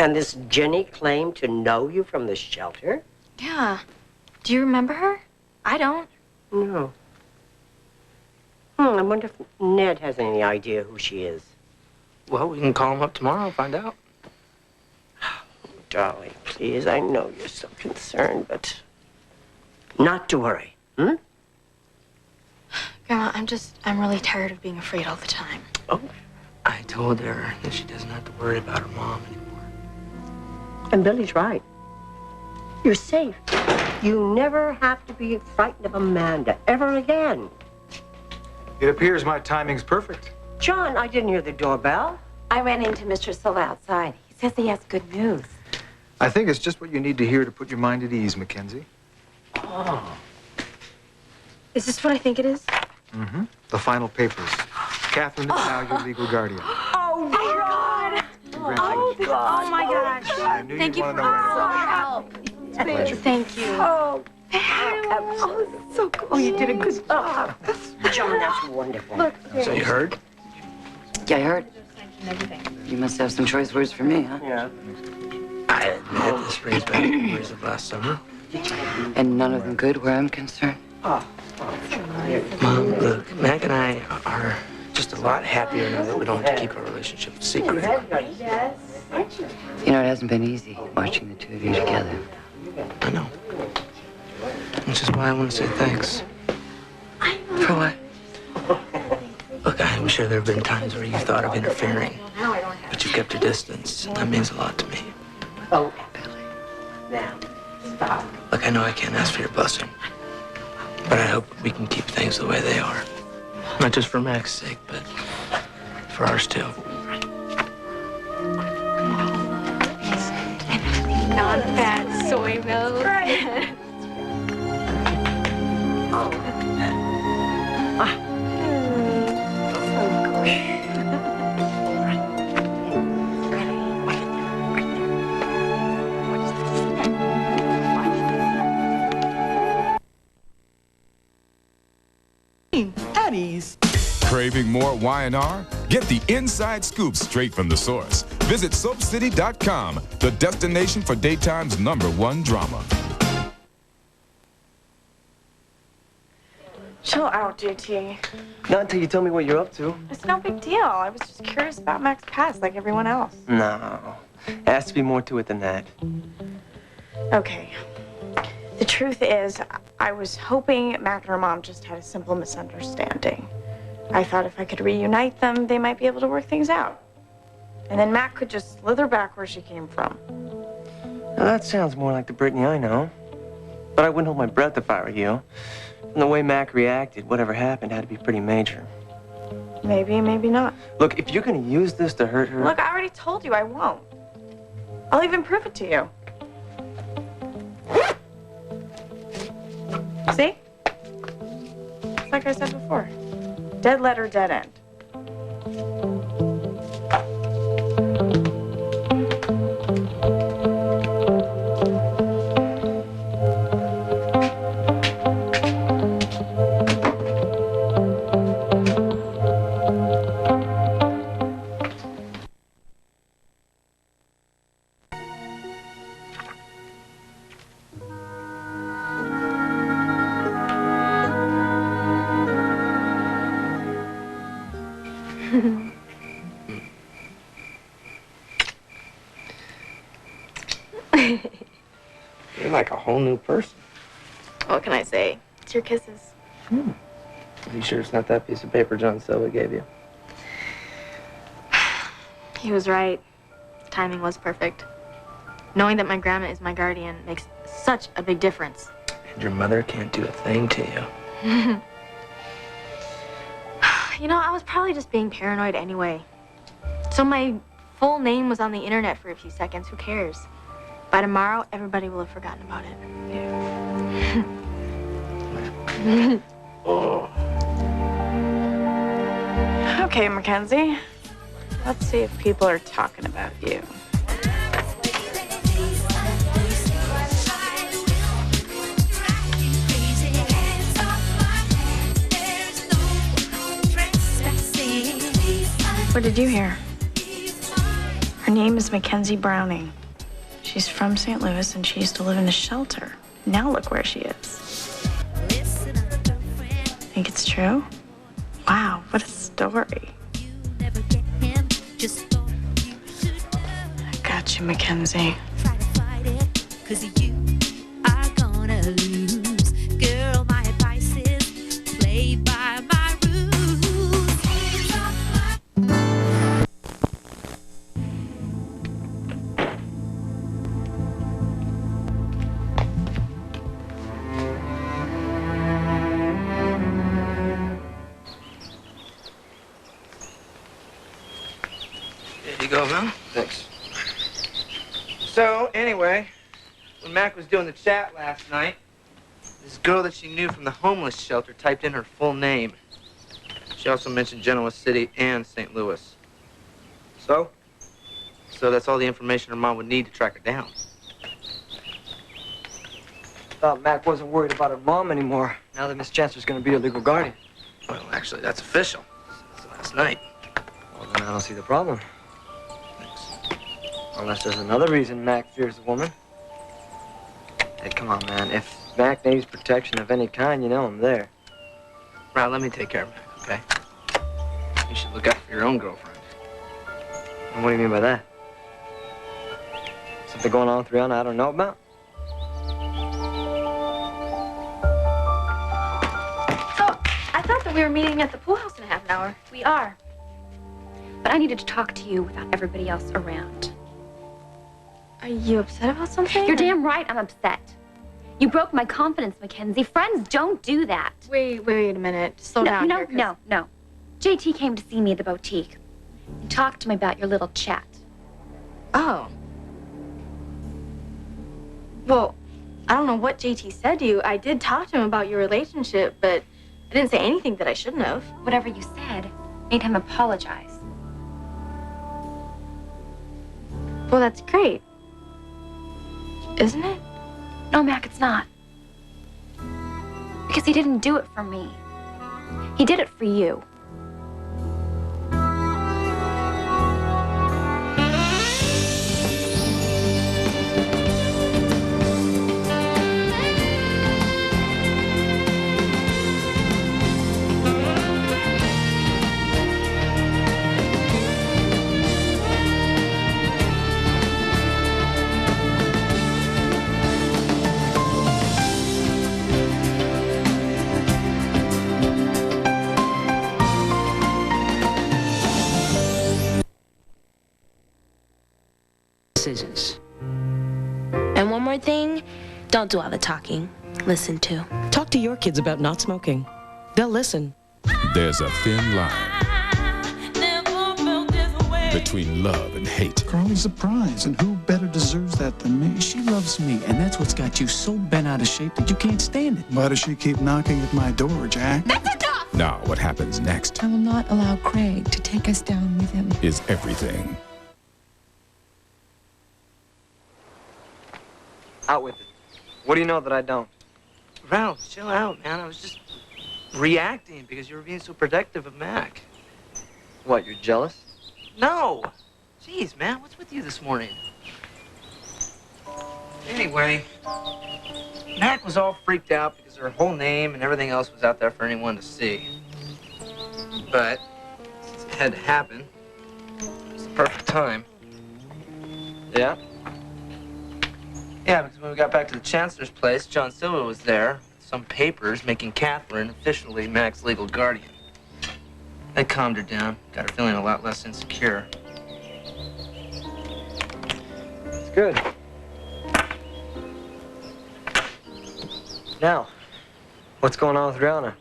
And this Jenny claimed to know you from the shelter? Yeah. Do you remember her? I don't. No. I wonder if Ned has any idea who she is. Well, we can call him up tomorrow and find out. Darling, please, I know you're so concerned, but not to worry, Grandma, I'm really tired of being afraid all the time. Oh. I told her that she doesn't have to worry about her mom anymore. And Billy's right. You're safe. You never have to be frightened of Amanda ever again. It appears my timing's perfect. John, I didn't hear the doorbell. I ran into Mr. Silva outside. He says he has good news. I think it's just what you need to hear to put your mind at ease, Mackenzie. Oh. Is this what I think it is? Mm-hmm. The final papers. Catherine is now your legal guardian. Oh, God! Congratulations. Oh, my gosh. I knew Thank you you'd for want to know all right your help. Pleasure. Thank you. Oh, So cool. oh, you did a good job. John, that's wonderful. Look, So you heard? Yeah, I heard. You must have some choice words for me, huh? Yeah. I admit this brings back memories of last summer. And none of them good where I'm concerned. Oh. Mom, look, Mac and I are just a lot happier now that we don't have to keep our relationship a secret. You know, it hasn't been easy watching the two of you together. I know. Which is why I want to say thanks. For what? Look, I'm sure there have been times where you thought of interfering, but you kept your distance, and that means a lot to me. Oh, Billy. Now, stop. Look, I know I can't ask for your blessing, but I hope we can keep things the way they are. Not just for Mac's sake, but for ours too. Non-fat soy milk. Eddie's. Craving more Y&R? Get the inside scoop straight from the source. Visit SoapCity.com, the destination for daytime's #1 drama. Chill out, JT. Not until you tell me what you're up to. It's no big deal. I was just curious about Mac's past like everyone else. No. There has to be more to it than that. Okay. The truth is, I was hoping Mac and her mom just had a simple misunderstanding. I thought if I could reunite them, they might be able to work things out. And then Mac could just slither back where she came from. Now, that sounds more like the Brittany I know. But I wouldn't hold my breath if I were you. And the way Mac reacted, whatever happened had to be pretty major. Maybe, maybe not. Look, if you're going to use this to hurt her... Look, I already told you I won't. I'll even prove it to you. See? It's like I said before. Dead letter, dead end. You're like a whole new person. What can I say? It's your kisses. Are you sure it's not that piece of paper John Silva gave you? He was right. The timing was perfect. Knowing that my grandma is my guardian makes such a big difference. And your mother can't do a thing to you. You know, I was probably just being paranoid anyway. So my full name was on the internet for a few seconds. Who cares? By tomorrow, everybody will have forgotten about it. Oh. Okay, Mackenzie. Let's see if people are talking about you. What did you hear? Her name is Mackenzie Browning. She's from St. Louis and she used to live in a shelter. Now look where she is. Think it's true? Wow, what a story. I got you, Mackenzie. There you go, Mel. Thanks. So, anyway, when Mac was doing the chat last night, this girl that she knew from the homeless shelter typed in her full name. She also mentioned Genoa City and St. Louis. So? So that's all the information her mom would need to track her down. Thought Mac wasn't worried about her mom anymore, now that Miss Chancellor's gonna be her legal guardian. Well, actually, that's official. That's last night. Well, then I don't see the problem. Thanks. Unless there's another reason Mac fears the woman. Hey, come on, man. If Mac needs protection of any kind, you know I'm there. Right, let me take care of Mac, okay? You should look out for your own girlfriend. And what do you mean by that? Something going on with Rihanna I don't know about? So, I thought that we were meeting at the pool house in a half an hour. We are. But I needed to talk to you without everybody else around. Are you upset about something? You're damn right I'm upset. You broke my confidence, Mackenzie. Friends don't do that. Wait a minute. Slow down here. No. JT came to see me at the boutique and talked to me about your little chat. Oh. Well, I don't know what JT said to you. I did talk to him about your relationship, but I didn't say anything that I shouldn't have. Whatever you said made him apologize. Well, that's great. Isn't it? No, Mac, it's not. Because he didn't do it for me. He did it for you. Decisions. And one more thing, don't do all the talking. Listen too. Talk to your kids about not smoking. They'll listen. There's a thin line between love and hate. Carly's a prize, and who better deserves that than me? She loves me, and that's what's got you so bent out of shape that you can't stand it. Why does she keep knocking at my door, Jack? That's enough! Now, what happens next I will not allow Craig to take us down with him. is everything. Out with it. What do you know that I don't? Ralph, chill out, man. I was just reacting because you were being so protective of Mac. What, you're jealous? No! Jeez, man, what's with you this morning? Anyway, Mac was all freaked out because her whole name and everything else was out there for anyone to see. But, since it had to happen, it was the perfect time. Yeah? Yeah, because when we got back to the Chancellor's place, John Silva was there with some papers making Catherine officially Mac's legal guardian. That calmed her down, got her feeling a lot less insecure. It's good. Now, what's going on with Rihanna?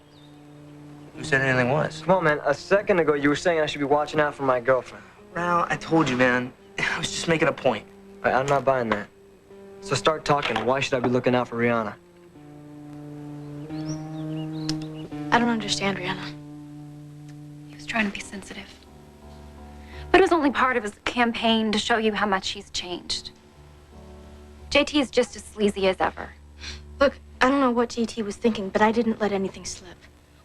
Who said anything was? Come on, man. A second ago, you were saying I should be watching out for my girlfriend. Ral, I told you, man. I was just making a point. I'm not buying that. So start talking. Why should I be looking out for Rihanna? I don't understand, Rihanna. He was trying to be sensitive. But it was only part of his campaign to show you how much he's changed. JT is just as sleazy as ever. Look, I don't know what JT was thinking, but I didn't let anything slip.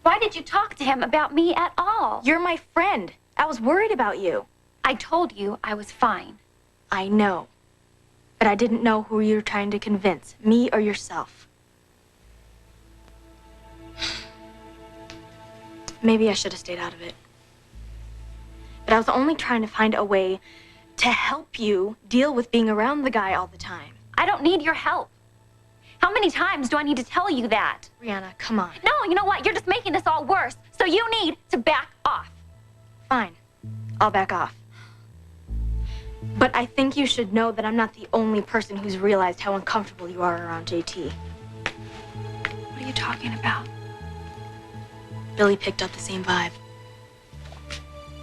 Why did you talk to him about me at all? You're my friend. I was worried about you. I told you I was fine. I know. But I didn't know who you were trying to convince, me or yourself. Maybe I should have stayed out of it. But I was only trying to find a way to help you deal with being around the guy all the time. I don't need your help. How many times do I need to tell you that? Rihanna, come on. No, you know what? You're just making this all worse. So you need to back off. Fine. I'll back off. But I think you should know that I'm not the only person who's realized how uncomfortable you are around JT. What are you talking about? Billy picked up the same vibe.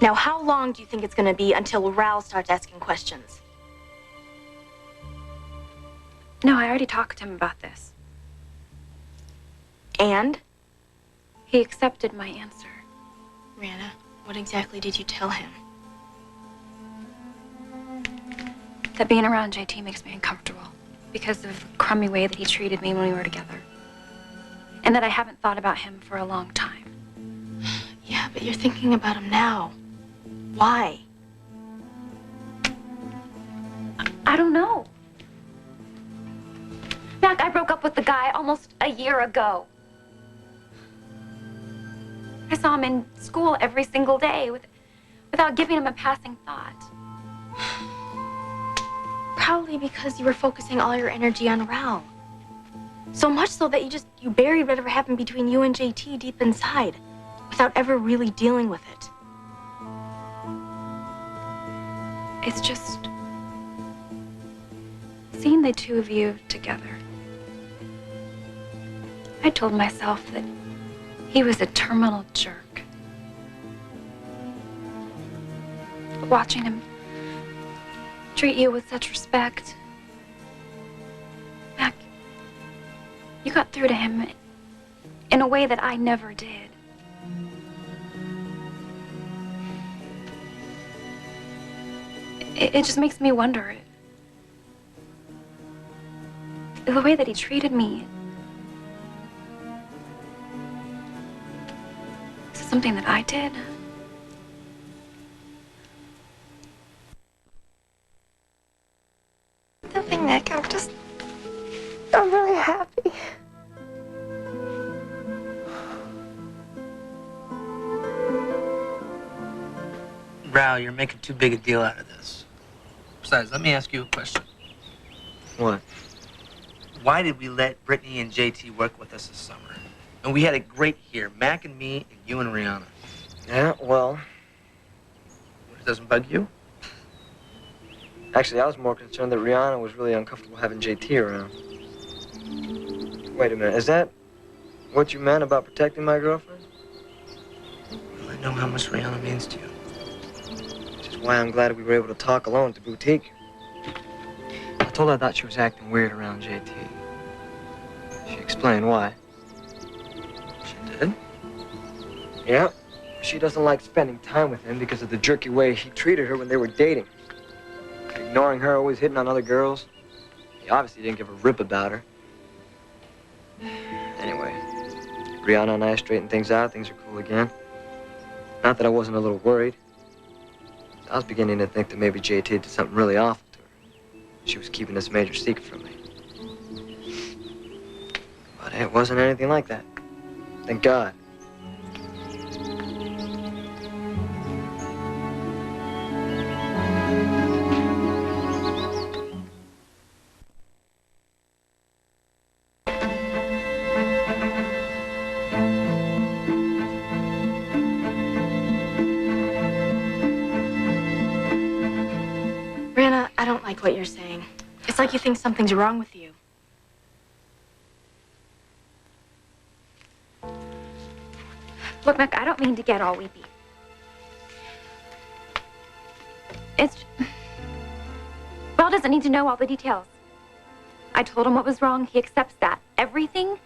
Now, how long do you think it's gonna be until Ral starts asking questions? No, I already talked to him about this. And? He accepted my answer. Rihanna, what exactly did you tell him? That being around JT makes me uncomfortable because of the crummy way that he treated me when we were together. And that I haven't thought about him for a long time. Yeah, but you're thinking about him now. Why? I don't know. Mac, I broke up with the guy almost a year ago. I saw him in school every single day without giving him a passing thought. Probably because you were focusing all your energy on Ral. So much so that you buried whatever happened between you and JT deep inside without ever really dealing with it. It's just seeing the two of you together. I told myself that he was a terminal jerk. But watching him treat you with such respect, Mac, you got through to him in a way that I never did. It just makes me wonder. The way that he treated me. Is it something that I did? Nothing, Nick. I'm really happy. Ral, you're making too big a deal out of this. Besides, let me ask you a question. What? Why did we let Brittany and JT work with us this summer? And we had it great here, Mac and me and you and Rihanna. Yeah, well, It doesn't bug you? actually, I was more concerned that Rihanna was really uncomfortable having JT around. Wait a minute, is that what you meant about protecting my girlfriend? Well, I know how much Rihanna means to you. Which is why I'm glad we were able to talk alone at the boutique. I told her I thought she was acting weird around JT. She explained why. She did? Yeah. She doesn't like spending time with him because of the jerky way he treated her when they were dating. Ignoring her, always hitting on other girls. He obviously didn't give a rip about her. Anyway, Rihanna and I straightened things out. Things are cool again. Not that I wasn't a little worried. I was beginning to think that maybe JT did something really awful to her. She was keeping this major secret from me. But it wasn't anything like that. Thank God. Rihanna, I don't like what you're saying. It's like you think something's wrong with you. Look, Mac, I don't mean to get all weepy. Ral doesn't need to know all the details. I told him what was wrong. He accepts that. Everything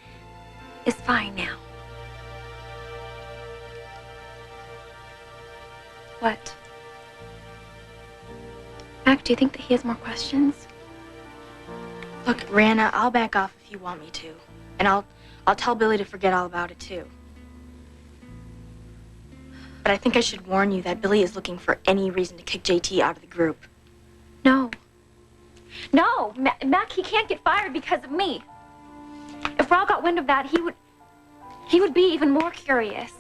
is fine now. What? Mac, do you think that he has more questions? Look, Rihanna, I'll back off if you want me to. And I'll tell Billy to forget all about it, too. But I think I should warn you that Billy is looking for any reason to kick JT out of the group. No. No, Mac, he can't get fired because of me. If Raul got wind of that, he would be even more curious.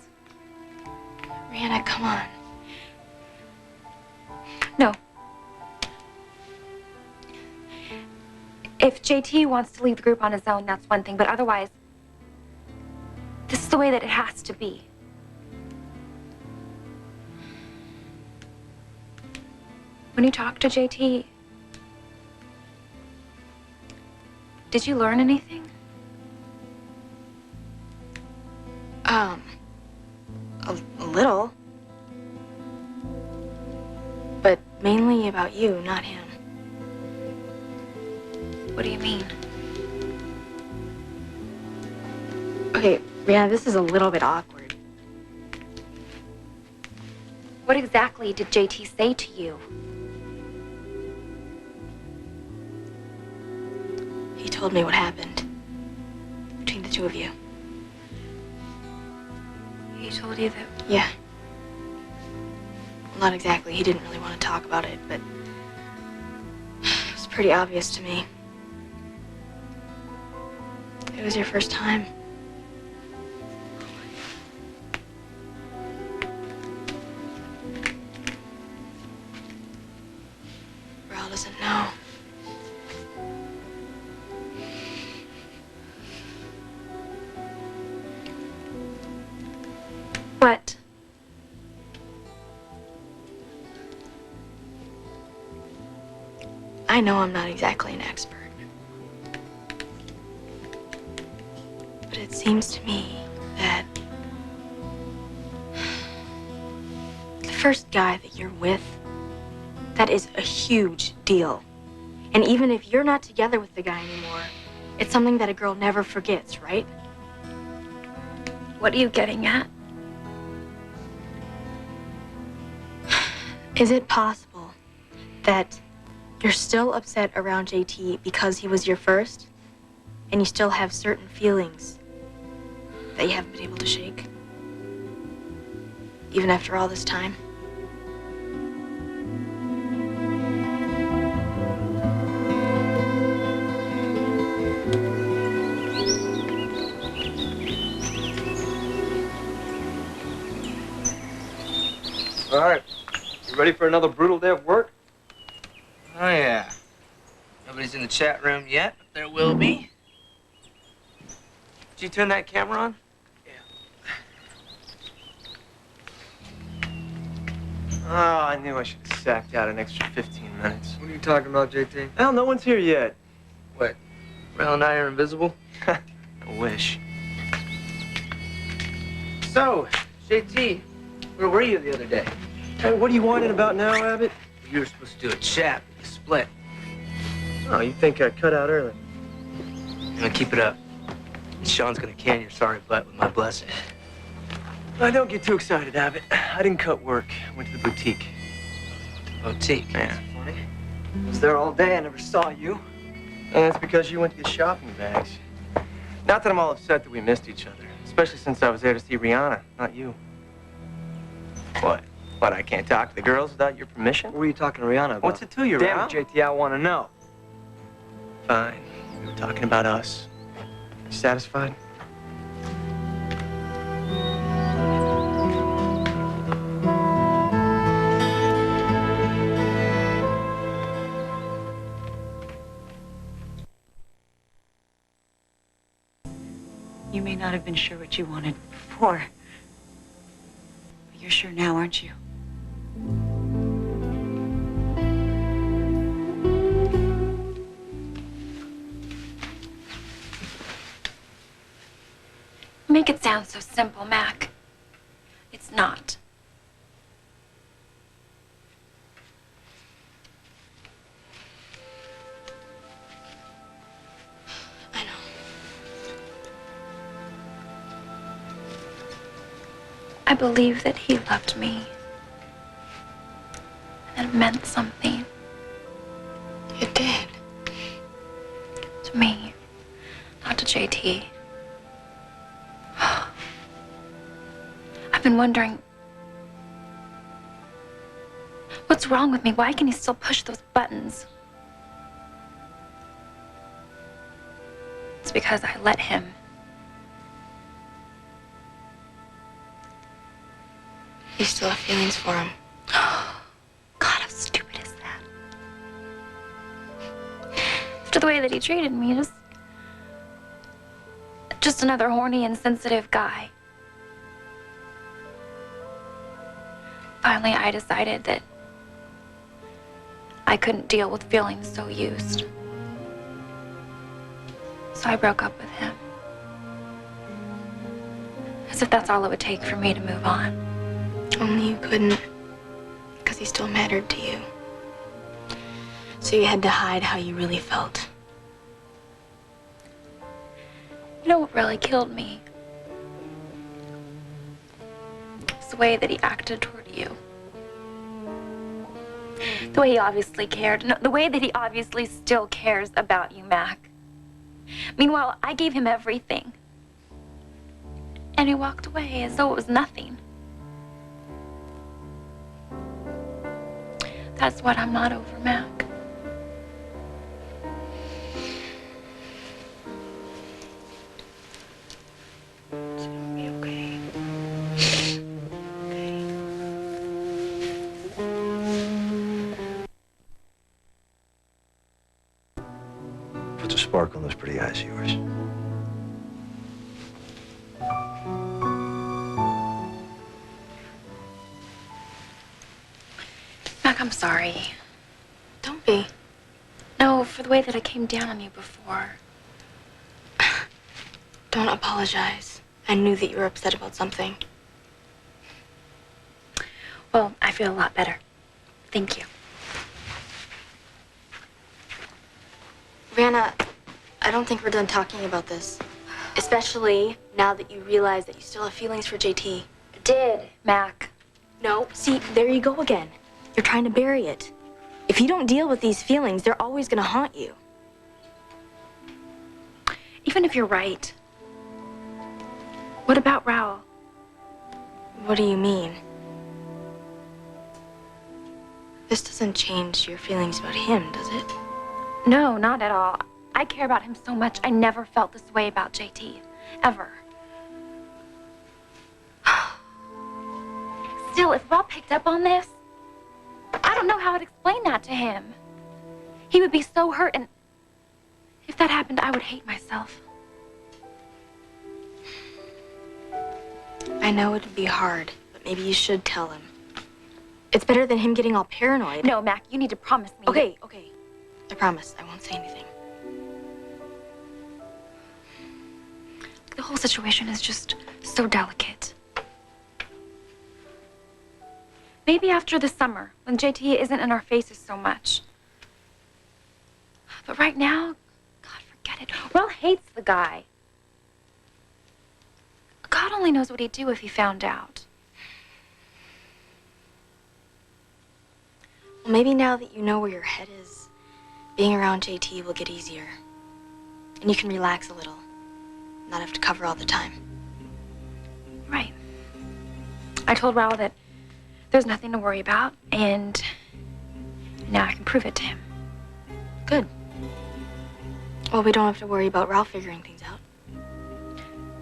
Rihanna, come on. No. If JT wants to leave the group on his own, that's one thing, but otherwise, this is the way that it has to be. When you talked to JT, did you learn anything? A little. But mainly about you, not him. What do you mean? Okay, Rihanna, this is a little bit awkward. What exactly did JT say to you? He told me what happened between the two of you. He told you that? Yeah. Well, not exactly. He didn't really want to talk about it, but it was pretty obvious to me. It was your first time. Raul doesn't know. What? I know I'm not exactly an expert. But it seems to me that the first guy that you're with, that is a huge deal. And even if you're not together with the guy anymore, it's something that a girl never forgets, right? What are you getting at? Is it possible that you're still upset around JT because he was your first, and you still have certain feelings that you haven't been able to shake? Even after all this time? All right. You ready for another brutal day of work? Oh, yeah. Nobody's in the chat room yet, but there will be. Did you turn that camera on? Yeah. Oh, I knew I should have sacked out an extra 15 minutes. What are you talking about, JT? Hell, no one's here yet. What? Raul and I are invisible? I wish. So, JT, where were you the other day? Hey, what are you whining about now, Abbott? You were supposed to do a chat, but you split. Oh, you think I cut out early? Now keep it up. And Sean's gonna can your sorry butt with my blessing. Don't get too excited, Abbott. I didn't cut work. I went to the boutique. Boutique? Yeah. Funny. I was there all day. I never saw you. And that's because you went to get shopping bags. Not that I'm all upset that we missed each other, especially since I was there to see Rihanna, not you. What? What, I can't talk to the girls without your permission? What were you talking to Rihanna about? What's it to you, Damn Raul? it, JT, I want to know. Fine. We were talking about us. You satisfied? You may not have been sure what you wanted before, but you're sure now, aren't you? Make it sound so simple, Mac. It's not. I know. I believe that he loved me. And it meant something. It did. To me, not to JT. I've been wondering, what's wrong with me? Why can he still push those buttons? It's because I let him. You still have feelings for him. God, how stupid is that? After the way that he treated me, just another horny, insensitive guy. Finally, I decided that I couldn't deal with feeling so used. So I broke up with him. As if that's all it would take for me to move on. Only you couldn't, because he still mattered to you. So you had to hide how you really felt. You know what really killed me? It's the way that he acted toward you. The way he obviously cared. No, the way that he obviously still cares about you, Mac. Meanwhile, I gave him everything. And he walked away as though it was nothing. That's what I'm not over, Mac. It's gonna be okay. Puts a sparkle in those pretty eyes of yours. Mac, I'm sorry. Don't be. No, for the way that I came down on you before. Don't apologize. I knew that you were upset about something. Well, I feel a lot better. Thank you. Rihanna, I don't think we're done talking about this. Especially now that you realize that you still have feelings for JT. I did, Mac. No, see, there you go again. You're trying to bury it. If you don't deal with these feelings, they're always gonna haunt you. Even if you're right. What about Raul? What do you mean? This doesn't change your feelings about him, does it? No, not at all. I care about him so much. I never felt this way about JT. Ever. Still, if Rob picked up on this, I don't know how I'd explain that to him. He would be so hurt, and if that happened, I would hate myself. I know it'd be hard, but maybe you should tell him. It's better than him getting all paranoid. No, Mac, you need to promise me. Okay. I promise I won't say anything. The whole situation is just so delicate. Maybe after the summer, when JT isn't in our faces so much. But right now, God, forget it. Raul hates the guy. God only knows what he'd do if he found out. Well, maybe now that you know where your head is, being around JT will get easier. And you can relax a little. Not have to cover all the time. Right. I told Raul that there's nothing to worry about, and now I can prove it to him. Good. Well, we don't have to worry about Raul figuring things out.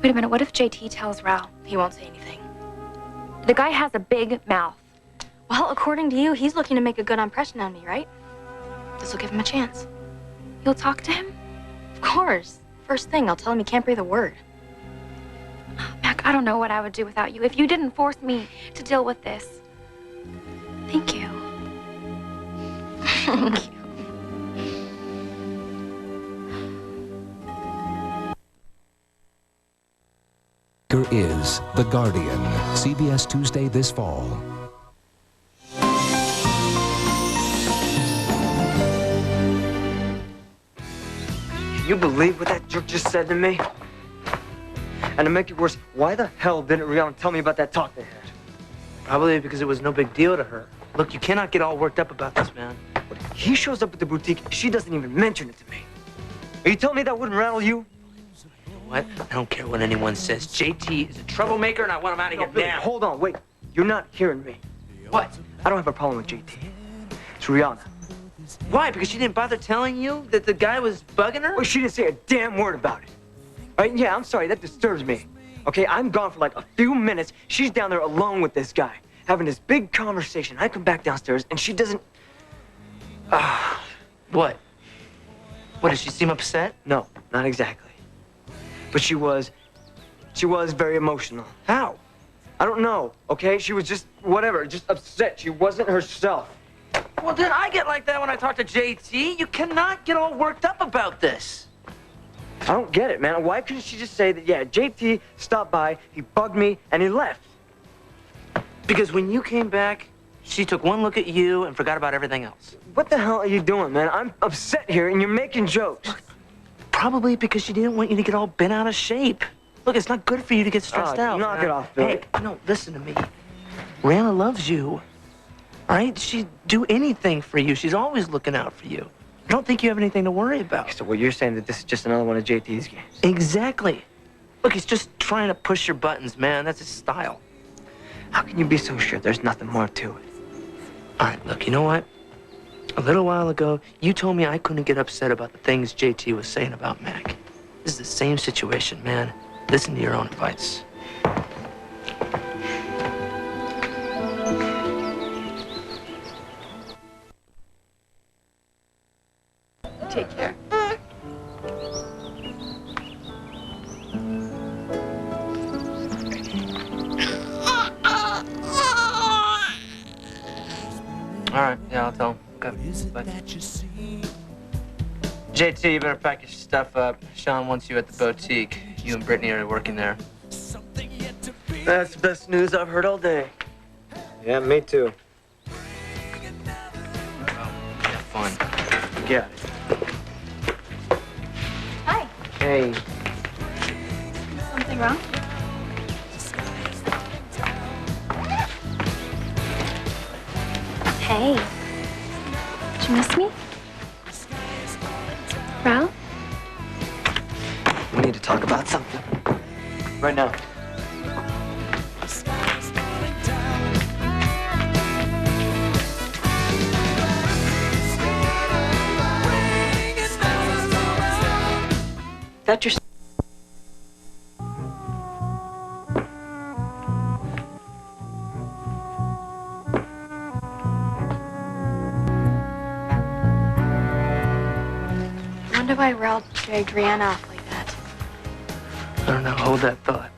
Wait a minute, what if JT tells Raul? He won't say anything. The guy has a big mouth. Well, according to you, he's looking to make a good impression on me, right? This'll give him a chance. You'll talk to him? Of course. First thing, I'll tell him he can't breathe a word. Mac, I don't know what I would do without you if you didn't force me to deal with this. Thank you. Thank you. Here is The Guardian, CBS Tuesday this fall. Can you believe what that jerk just said to me? And to make it worse, why the hell didn't Rihanna tell me about that talk they had? Probably because it was no big deal to her. Look, you cannot get all worked up about this, man. He shows up at the boutique, she doesn't even mention it to me. Are you telling me that wouldn't rattle you? You know what? I don't care what anyone says. JT is a troublemaker, and I want him out of here Billy, now. hold on, wait. You're not hearing me. What? I don't have a problem with JT. It's Rihanna. Why? Because she didn't bother telling you that the guy was bugging her? Well, she didn't say a damn word about it. All right, yeah, I'm sorry, that disturbs me. Okay, I'm gone for like a few minutes. She's down there alone with this guy, having this big conversation. I come back downstairs, and she doesn't... What? What, did she seem upset? No, not exactly. But she was very emotional. How? I don't know, okay? She was just, whatever, just upset. She wasn't herself. Well, then I get like that when I talk to JT. You cannot get all worked up about this. I don't get it, man. Why couldn't she just say that, yeah, JT stopped by, he bugged me, and he left? Because when you came back, she took one look at you and forgot about everything else. What the hell are you doing, man? I'm upset here, and you're making jokes. Probably because she didn't want you to get all bent out of shape. Look, it's not good for you to get stressed out. Knock it off, Billy. Hey, no, listen to me. Rihanna loves you. All right? She'd do anything for you. She's always looking out for you. I don't think you have anything to worry about. So what you're saying that this is just another one of JT's games? Exactly. Look, he's just trying to push your buttons, man. That's his style. How can you be so sure there's nothing more to it? All right, look, you know what? A little while ago, you told me I couldn't get upset about the things JT was saying about Mac. This is the same situation, man. Listen to your own advice. Take care. All right, yeah, I'll tell him. Okay, bye. JT, you better pack your stuff up. Sean wants you at the boutique. You and Brittany are working there. That's the best news I've heard all day. Yeah, me too. Have fun. Yeah. Hi. Hey. Something wrong? Hey. Did you miss me? Ralph? We need to talk about something. Right now. That your... I wonder why Ralph dragged Rihanna off like that. I don't know. Hold that thought.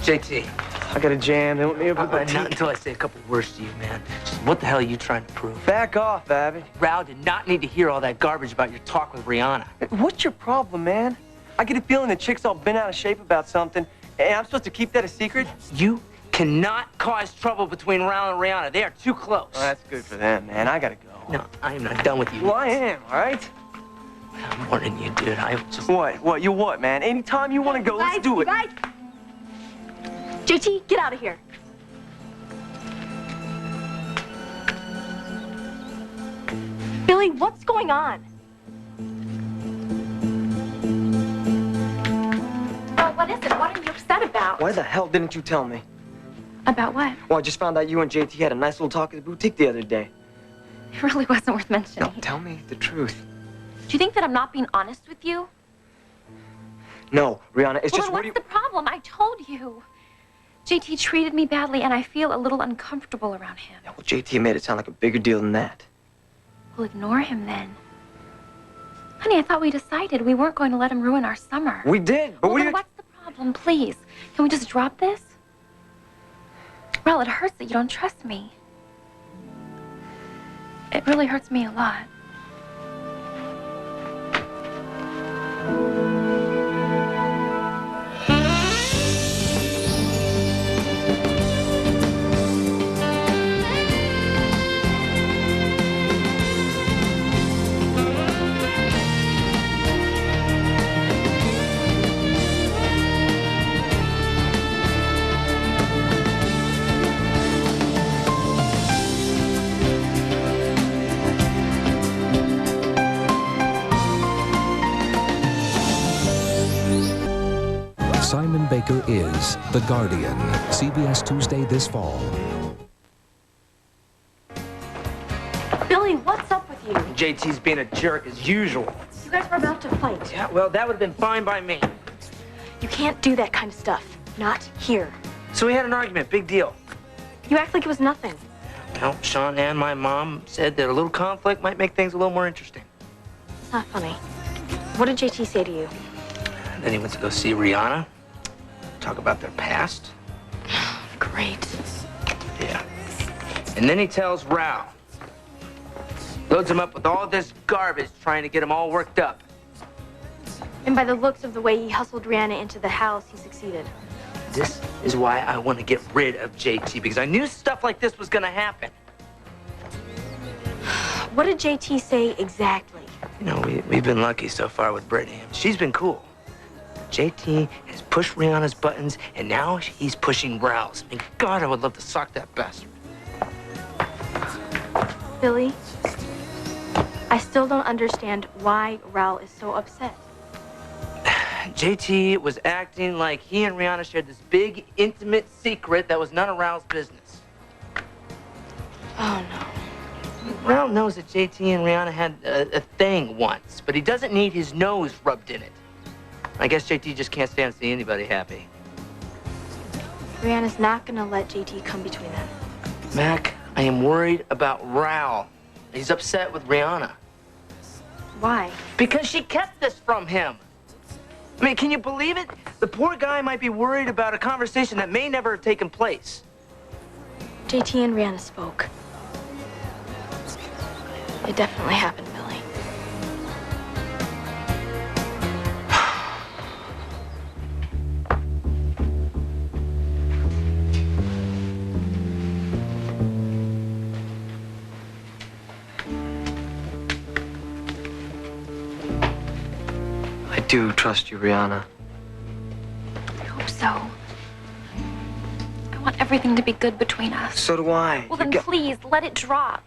JT. I got a jam. They want me over Not until I say a couple words to you, man. Just what the hell are you trying to prove? Back off, Abby. Rao did not need to hear all that garbage about your talk with Rihanna. What's your problem, man? I get a feeling the chick's all bent out of shape about something, and I'm supposed to keep that a secret? You cannot cause trouble between Rao and Rihanna. They are too close. Well, that's good for them, man. I gotta go. No, I am not done with you. Well, I am, all right? I'm warning you, dude. I just... What? You what, man? Anytime you want to go, let's do it. Guys! JT, get out of here. Billy, what's going on? Oh, what is it? What are you upset about? Why the hell didn't you tell me? About what? Well, I just found out you and JT had a nice little talk at the boutique the other day. It really wasn't worth mentioning. No, tell me the truth. Do you think that I'm not being honest with you? No, Rihanna, it's Well, just... then what's the problem? I told you. JT treated me badly, and I feel a little uncomfortable around him. Yeah, well, JT made it sound like a bigger deal than that. We'll ignore him then. Honey, I thought we decided we weren't going to let him ruin our summer. We did, but Well, then what's the problem, please? Can we just drop this? Well, it hurts that you don't trust me. It really hurts me a lot. Simon Baker is The Guardian, CBS Tuesday this fall. Billy, what? JT's being a jerk as usual. You guys were about to fight. Yeah, well, that would have been fine by me. You can't do that kind of stuff. Not here. So we had an argument, big deal. You act like it was nothing. Well, Sean and my mom said that a little conflict might make things a little more interesting. It's not funny. What did JT say to you? And then he went to go see Rihanna, talk about their past. Great. Yeah. And then he tells Rao. Loads him up with all this garbage, trying to get him all worked up. And by the looks of the way he hustled Rihanna into the house, he succeeded. This is why I want to get rid of JT, because I knew stuff like this was going to happen. What did JT say exactly? You know, we've been lucky so far with Brittany. She's been cool. JT has pushed Rihanna's buttons, and now he's pushing Raoul's. And God, I would love to sock that bastard. Billy, I still don't understand why Raoul is so upset. JT was acting like he and Rihanna shared this big, intimate secret that was none of Raoul's business. Oh, no. Raoul knows that JT and Rihanna had a thing once, but he doesn't need his nose rubbed in it. I guess JT just can't stand to see anybody happy. Rihanna's not gonna let JT come between them. Mac, I am worried about Raoul. He's upset with Rihanna. Why? Because she kept this from him. I mean, can you believe it? The poor guy might be worried about a conversation that may never have taken place. JT and Rihanna spoke. It definitely happened, Billy. I do trust you, Rihanna. I hope so. I want everything to be good between us. So do I. Well, then please, let it drop.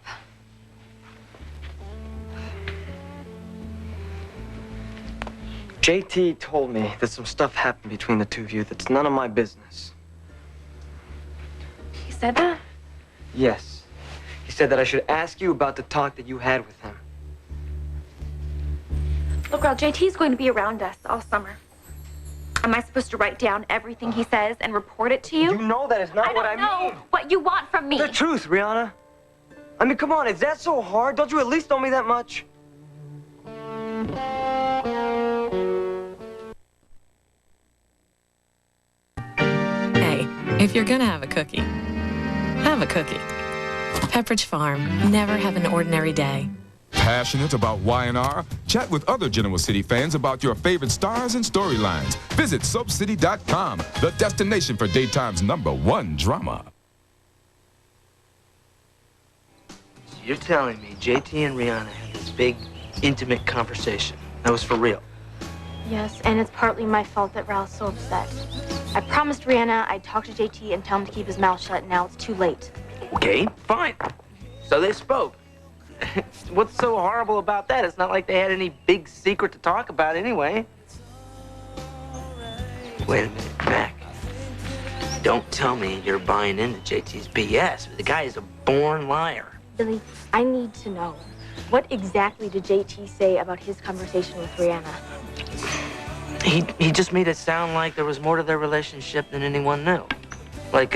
JT told me that some stuff happened between the two of you that's none of my business. He said that? Yes. He said that I should ask you about the talk that you had with him. Look, girl, JT's going to be around us all summer. Am I supposed to write down everything he says and report it to you? You know that is not what I mean. I don't know what you want from me. The truth, Rihanna. I mean, come on, is that so hard? Don't you at least know me that much? Hey, if you're gonna have a cookie, have a cookie. Pepperidge Farm, never have an ordinary day. Passionate about Y&R? Chat with other Genoa City fans about your favorite stars and storylines. Visit SoapCity.com, the destination for daytime's #1 drama. So you're telling me JT and Rihanna had this big, intimate conversation. That was for real. Yes, and it's partly my fault that Raoul's so upset. I promised Rihanna I'd talk to JT and tell him to keep his mouth shut, and now it's too late. Okay, fine. So they spoke. What's so horrible about that? It's not like they had any big secret to talk about anyway. Wait a minute, Mac. Don't tell me you're buying into JT's BS. The guy is a born liar. Billy, I need to know. What exactly did JT say about his conversation with Rihanna? He just made it sound like there was more to their relationship than anyone knew. Like,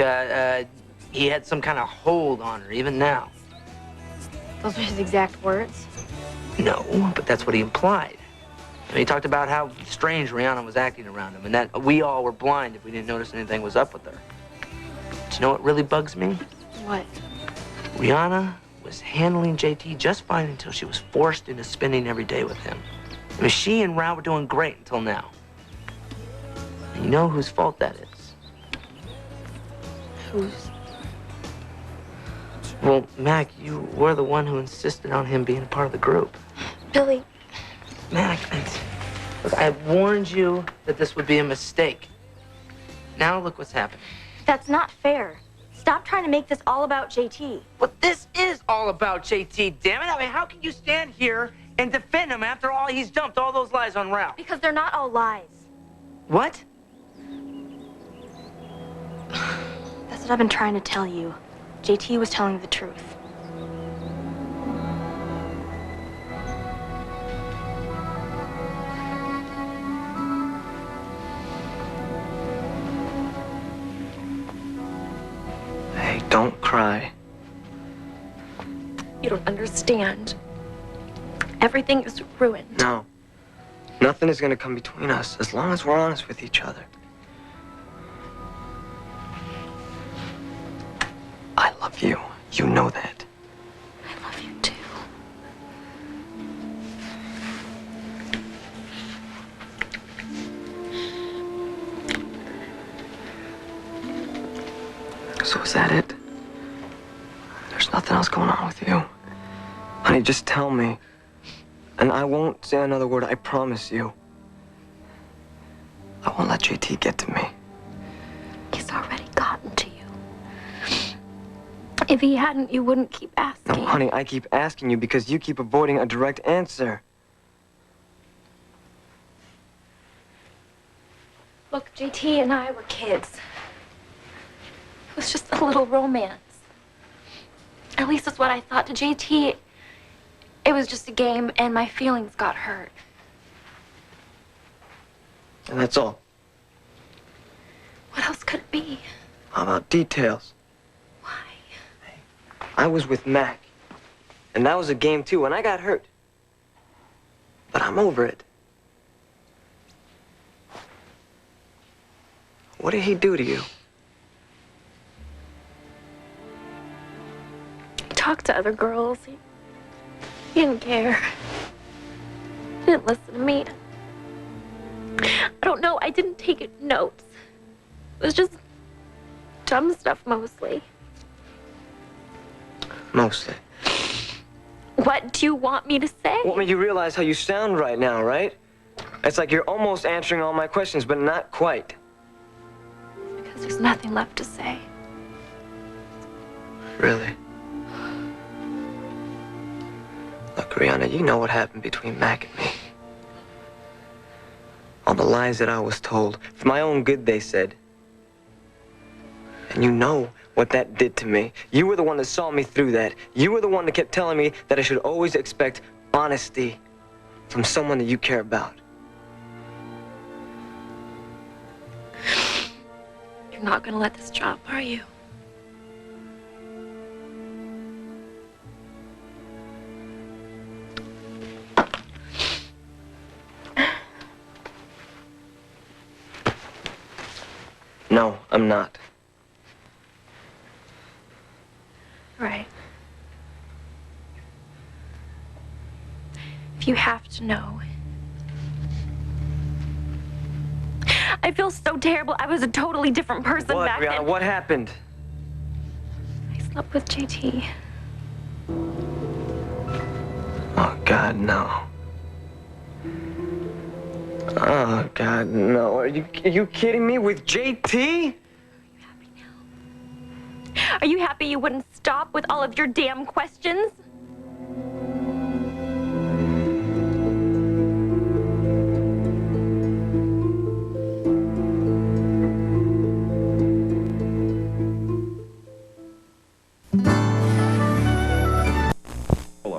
he had some kind of hold on her, even now. Those were his exact words? No, but that's what he implied. He talked about how strange Rihanna was acting around him, and that we all were blind if we didn't notice anything was up with her. But you know what really bugs me? What? Rihanna was handling JT just fine until she was forced into spending every day with him. I mean, she and Rao were doing great until now. And you know whose fault that is? Whose? Well, Mac, you were the one who insisted on him being a part of the group. Billy. Mac, look, I warned you that this would be a mistake. Now look what's happening. That's not fair. Stop trying to make this all about JT. But this is all about JT, damn it. I mean, how can you stand here and defend him after all he's dumped all those lies on Rao? Because they're not all lies. What? That's what I've been trying to tell you. JT was telling the truth. cry. You don't understand. Everything is ruined. No. Nothing is gonna come between us as long as we're honest with each other. I love you. You know that. I love you too. So is that it? There's nothing else going on with you. Honey, just tell me. And I won't say another word, I promise you. I won't let JT get to me. He's already gotten to you. If he hadn't, you wouldn't keep asking. No, honey, I keep asking you because you keep avoiding a direct answer. Look, JT and I were kids. It was just a little romance. At least that's what I thought. To JT, it was just a game and my feelings got hurt. And that's all. What else could it be? How about details? Why? I was with Mac. And that was a game too, and I got hurt. But I'm over it. What did he do to you? He talked to other girls. He didn't care. He didn't listen to me. I don't know. I didn't take it notes. It was just dumb stuff mostly. Mostly. What do you want me to say? Well, I mean, you realize how you sound right now, right? It's like you're almost answering all my questions, but not quite. Because there's nothing left to say. Really? Look, Rihanna, you know what happened between Mac and me. All the lies that I was told. For my own good, they said. And you know what that did to me. You were the one that saw me through that. You were the one that kept telling me that I should always expect honesty from someone that you care about. You're not gonna let this drop, are you? No, I'm not. Right. If you have to know. I feel so terrible. I was a totally different person What, back Rihanna? then. What happened? I slept with JT. Oh, God, no. Oh, God, no. Are you kidding me? With JT? Are you happy you wouldn't stop with all of your damn questions?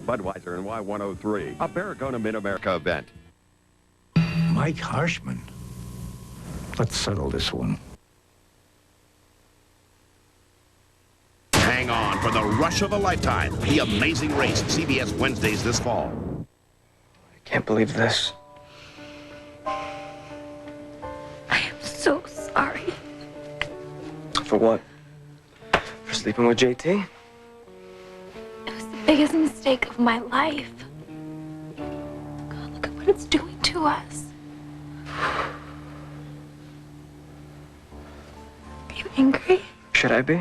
Budweiser and Y103, a Barricona Mid-America event. Mike Harshman. Let's settle this one. Hang on for the rush of a lifetime. The Amazing Race, CBS Wednesdays this fall. I can't believe this. I am so sorry. For what? For sleeping with JT? It was the biggest mistake of my life. God, look at what it's doing to us. Are you angry? Should I be?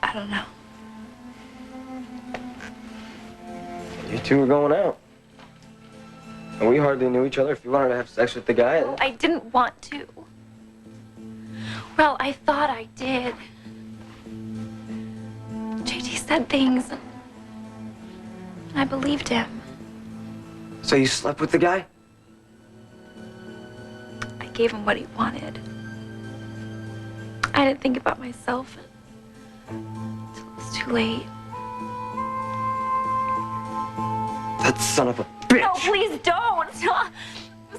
I don't know. You two were going out. And we hardly knew each other. If you wanted to have sex with the guy... No, I didn't want to. Well, I thought I did. JT said things, and I believed him. So you slept with the guy? I gave him what he wanted. I didn't think about myself until it was too late. That son of a bitch! No, please don't!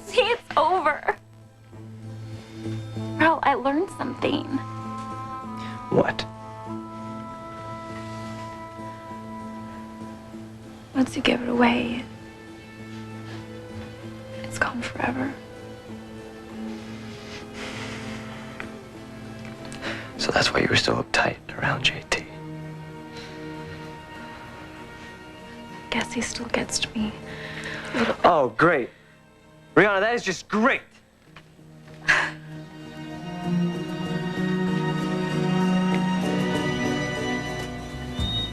See, it's over. Well, I learned something. What? Once you give it away, it's gone forever. So that's why you were so uptight around JT. Guess he still gets to me. Oh, great. Rihanna, that is just great.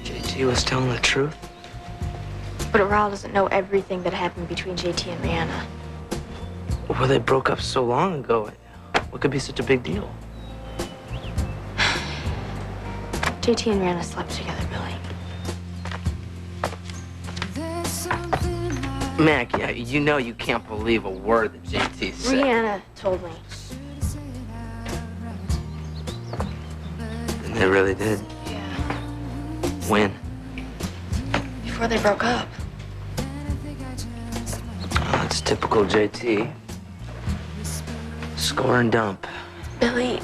JT was telling the truth? But Raul doesn't know everything that happened between JT and Rihanna. Well, they broke up so long ago. What could be such a big deal? JT and Rihanna slept together, Billy. Mac, yeah, you know you can't believe a word that JT said. Rihanna told me. And they really did. Yeah. When? Before they broke up. Oh, it's typical JT. Score and dump. Billy,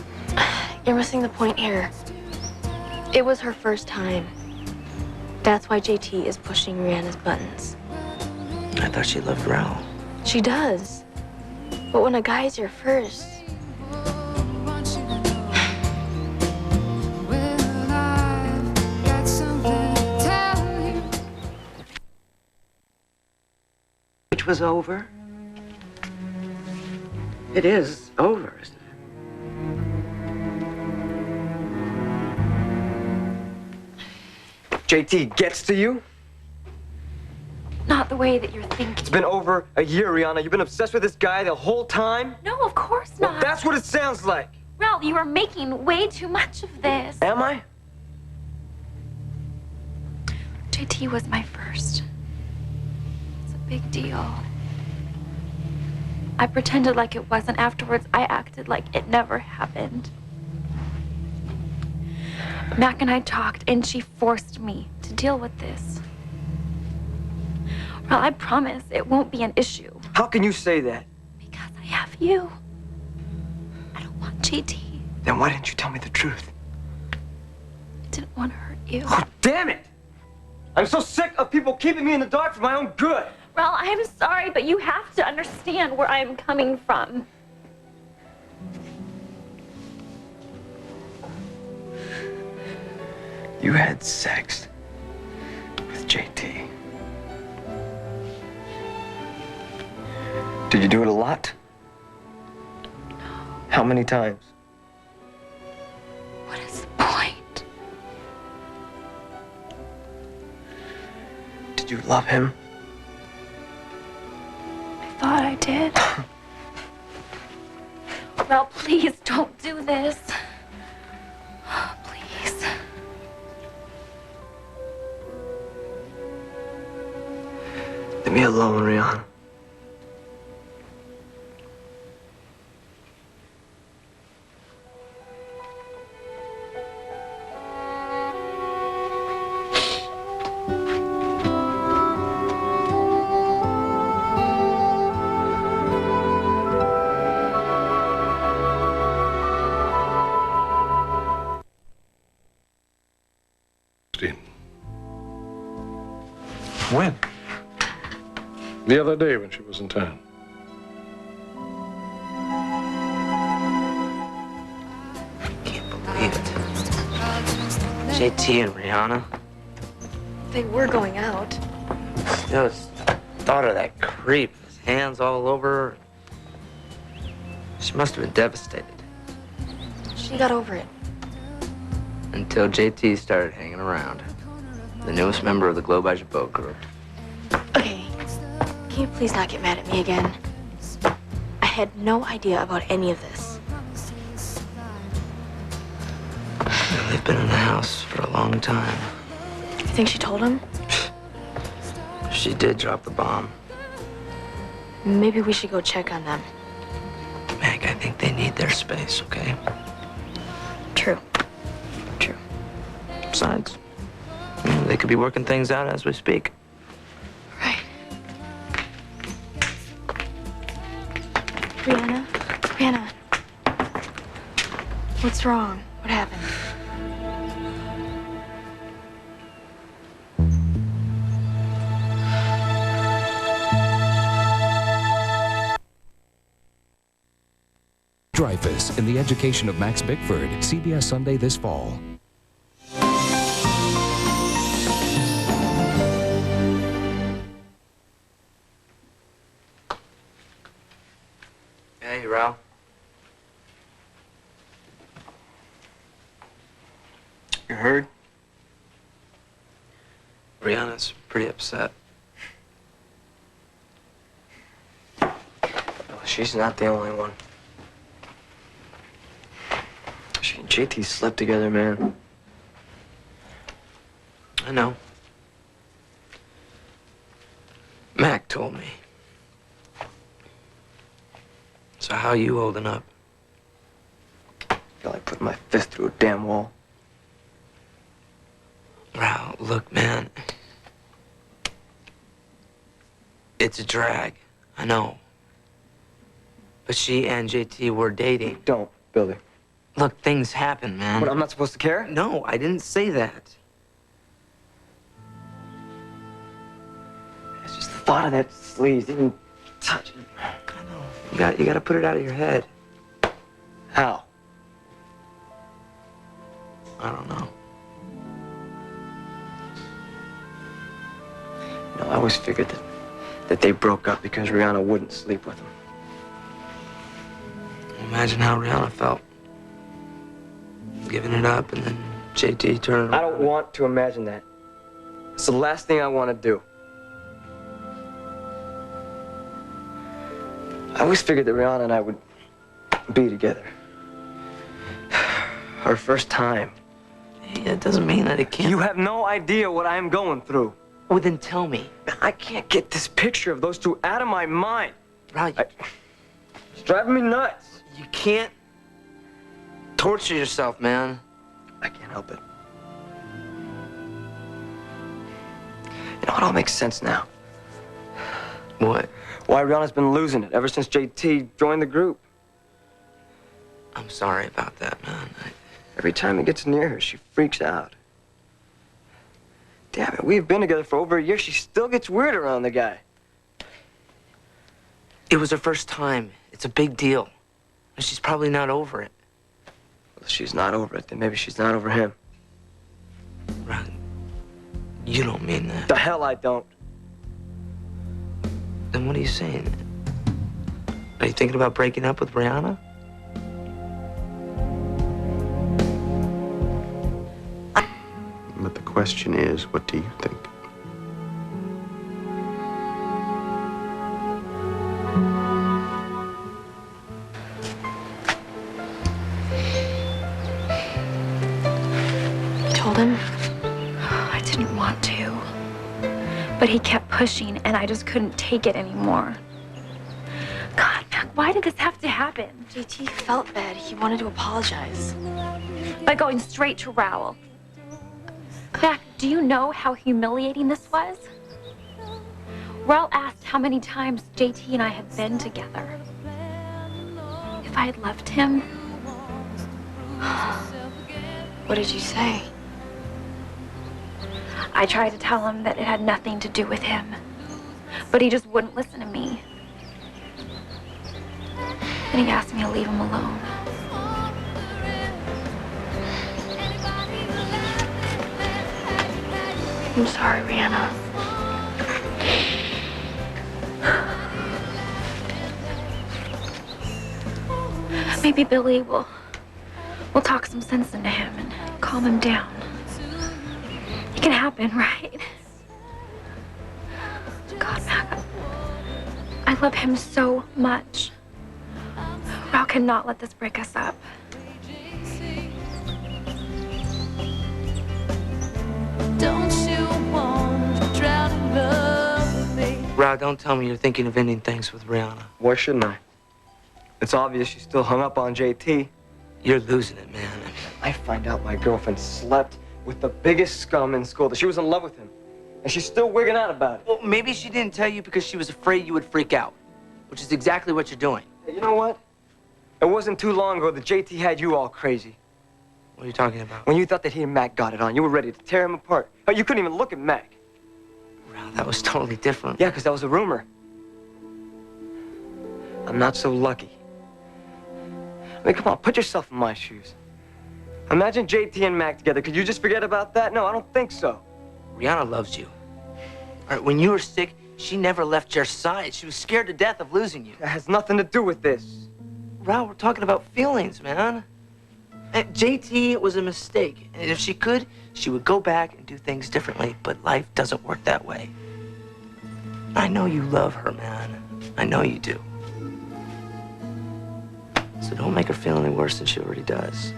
you're missing the point here. It was her first time. That's why JT is pushing Rihanna's buttons. I thought she loved Raul. She does. But when a guy's your first, Which was over? It is over, isn't it? JT gets to you? Not the way that you're thinking. It's been over a year, Rihanna. You've been obsessed with this guy the whole time? No, of course not. Well, that's what it sounds like. Raul, you are making way too much of this. Am I? JT was my first. It's a big deal. I pretended like it wasn't. Afterwards, I acted like it never happened. Mac and I talked, and she forced me to deal with this. Well, I promise it won't be an issue. How can you say that? Because I have you. I don't want JT. Then why didn't you tell me the truth? I didn't want to hurt you. Oh, damn it! I'm so sick of people keeping me in the dark for my own good. Well, I'm sorry, but you have to understand where I'm coming from. You had sex with JT. Did you do it a lot? No. How many times? What is the point? Did you love him? I thought I did. Well, please don't do this. Please. Leave me alone, Rihanna. When? The other day when she was in town. Can't believe it. JT and Rihanna. they were going out. Just thought of that creep. His hands all over her. She must have been devastated. She got over it. Until JT started hanging around. The newest member of the Globe Boat group. Okay, can you please not get mad at me again? I had no idea about any of this. They've been in the house for a long time. You think she told him? She did drop the bomb. Maybe we should go check on them. Meg, I think they need their space, okay? True. True. Besides, they could be working things out as we speak. Right. Rihanna? Rihanna? What's wrong? What happened? Dreyfus in The Education of Max Bickford, CBS Sunday this fall. Hey, Ralph. You heard? Rihanna's pretty upset. Well, she's not the only one. She and JT slept together, man. I know. Mac told me. So how you holding up? I feel like putting my fist through a damn wall. Ralph, look, man. It's a drag. I know. But she and JT were dating. Don't, Billy. Look, things happen, man. What, I'm not supposed to care? No, I didn't say that. It's just the thought of that sleaze, even touching. I know. You gotta put it out of your head. How? I don't know. You know, I always figured that they broke up because Rihanna wouldn't sleep with him. Imagine how Rihanna felt. Giving it up and then JT turning. I don't want to imagine that. It's the last thing I want to do. I always figured that Rihanna and I would be together. Our first time. Hey, that doesn't mean that it can't. You have no idea what I am going through. Well, then tell me. I can't get this picture of those two out of my mind. Ralph, it's driving me nuts. You can't torture yourself, man. I can't help it. You know, it all makes sense now. What? Why Rihanna's been losing it ever since JT joined the group. I'm sorry about that, man. Every time he gets near her, she freaks out. Damn it, we've been together for over a year. She still gets weird around the guy. It was her first time. It's a big deal. And she's probably not over it. Well, if she's not over it, then maybe she's not over him. Ralph, you don't mean that. The hell I don't. Then what are you saying? Are you thinking about breaking up with Rihanna? But the question is, what do you think? You told him? I didn't want to. But he kept pushing, and I just couldn't take it anymore. God, Mac, why did this have to happen? JT felt bad. He wanted to apologize. By going straight to Raoul. Mac, do you know how humiliating this was? Raoul asked how many times JT and I had been together. If I had left him... What did you say? I tried to tell him that it had nothing to do with him, but he just wouldn't listen to me. Then he asked me to leave him alone. I'm sorry, Rihanna. Maybe Billy will talk some sense into him and calm him down. It can happen, right? God, Mac, I love him so much. Raoul cannot let this break us up. Don't you want to drown in love with me? Raoul, don't tell me you're thinking of ending things with Rihanna. Why shouldn't I? It's obvious she's still hung up on JT. You're losing it, man. I find out my girlfriend slept with the biggest scum in school, that she was in love with him. And she's still wigging out about it. Well, maybe she didn't tell you because she was afraid you would freak out, which is exactly what you're doing. Hey, you know what? It wasn't too long ago that JT had you all crazy. What are you talking about? When you thought that he and Mac got it on, you were ready to tear him apart. But you couldn't even look at Mac. Raoul, that was totally different. Yeah, because that was a rumor. I'm not so lucky. I mean, come on, put yourself in my shoes. Imagine JT and Mac together. Could you just forget about that? No, I don't think so. Rihanna loves you. All right, when you were sick, she never left your side. She was scared to death of losing you. That has nothing to do with this. Raul, we're talking about feelings, man. And JT was a mistake. And if she could, she would go back and do things differently. But life doesn't work that way. I know you love her, man. I know you do. So don't make her feel any worse than she already does.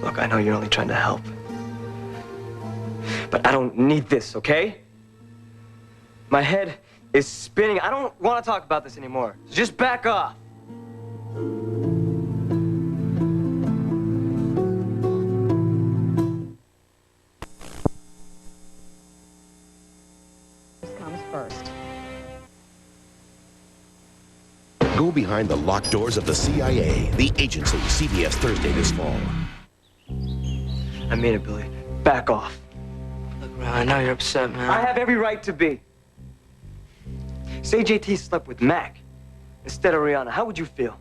Look, I know you're only trying to help. But I don't need this, okay? My head is spinning. I don't want to talk about this anymore. So just back off. Comes first. Go behind the locked doors of the CIA, the agency, CBS Thursday this fall. I mean it, Billy. Back off. Look, Raul, I know you're upset, man. I have every right to be. Say JT slept with Mac instead of Rihanna. How would you feel?